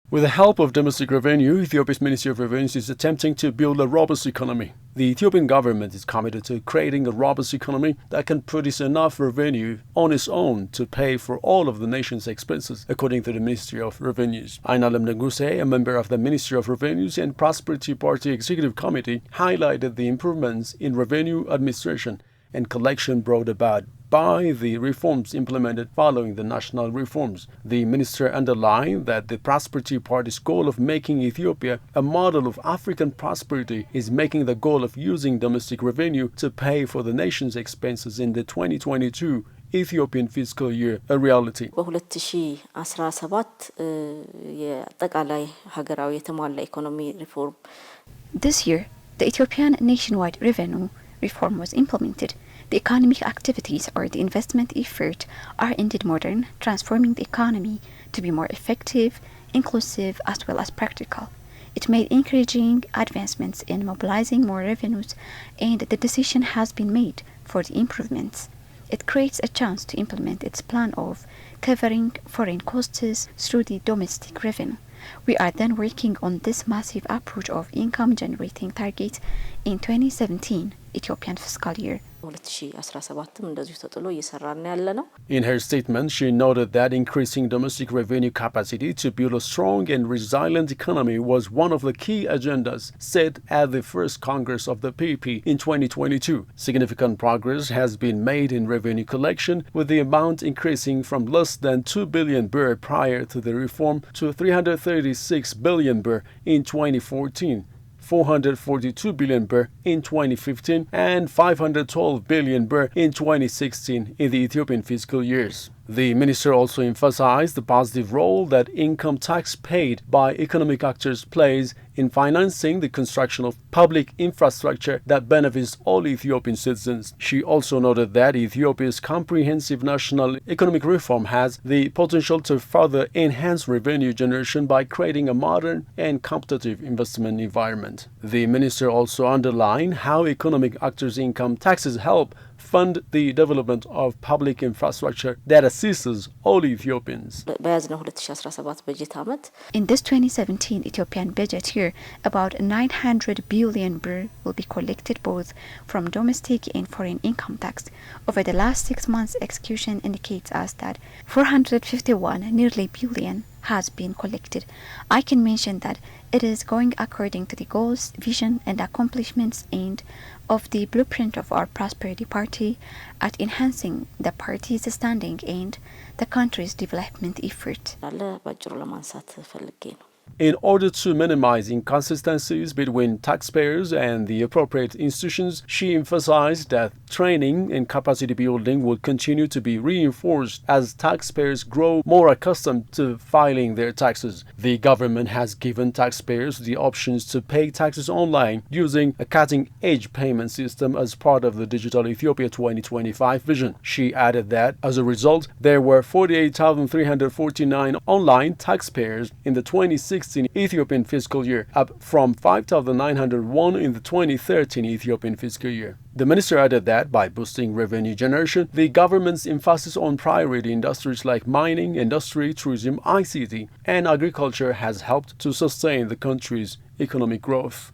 With the help of domestic revenue, Ethiopia's Ministry of Revenue is attempting to build a robust economy. The Ethiopian government is committed to creating a robust economy that can produce enough revenue on its own to pay for all of the nation's expenses, according to the Ministry of Revenues. Aynalem Nigusie, a member of the Ministry of Revenues and Prosperity Party Executive Committee, highlighted the improvements in revenue administration and collection brought about by the reforms implemented following the national reforms. The minister underlined that the Prosperity Party's goal of making Ethiopia a model of African prosperity is making the goal of using domestic revenue to pay for the nation's expenses in the 2022 Ethiopian fiscal year a reality. This year, the Ethiopian nationwide revenue reform was implemented. The economic activities or the investment effort are indeed modern, transforming the economy to be more effective, inclusive, as well as practical. It made encouraging advancements in mobilizing more revenues, and the decision has been made for the improvements. It creates a chance to implement its plan of covering foreign costs through the domestic revenue. We are then working on this massive approach of income generating target in 2017 Ethiopian fiscal year. In her statement, she noted that increasing domestic revenue capacity to build a strong and resilient economy was one of the key agendas set at the first Congress of the PP in 2022. Significant progress has been made in revenue collection, with the amount increasing from less than 2 billion birr prior to the reform to 336 billion birr in 2014. 442 billion birr in 2015 and 512 billion birr in 2016 in the Ethiopian fiscal years. The minister also emphasized the positive role that income tax paid by economic actors plays in financing the construction of public infrastructure that benefits all Ethiopian citizens. She also noted that Ethiopia's comprehensive national economic reform has the potential to further enhance revenue generation by creating a modern and competitive investment environment. The minister also underlined how economic actors' income taxes help fund the development of public infrastructure that assists all Ethiopians. In this 2017 Ethiopian budget year, about 900 billion birr will be collected both from domestic and foreign income tax. Over the last 6 months, execution indicates us that 451 nearly billion has been collected. I can mention that it is going according to the goals, vision, and accomplishments and of the blueprint of our Prosperity Party at enhancing the party's standing and the country's development effort. In order to minimize inconsistencies between taxpayers and the appropriate institutions, she emphasized that training and capacity building will continue to be reinforced as taxpayers grow more accustomed to filing their taxes. The government has given taxpayers the options to pay taxes online using a cutting-edge payment system as part of the Digital Ethiopia 2025 vision. She added that, as a result, there were 48,349 online taxpayers in the 2016 Ethiopian fiscal year, up from 5,901 in the 2013 Ethiopian fiscal year. The minister added that by boosting revenue generation, the government's emphasis on priority industries like mining, industry, tourism, ICT, and agriculture has helped to sustain the country's economic growth.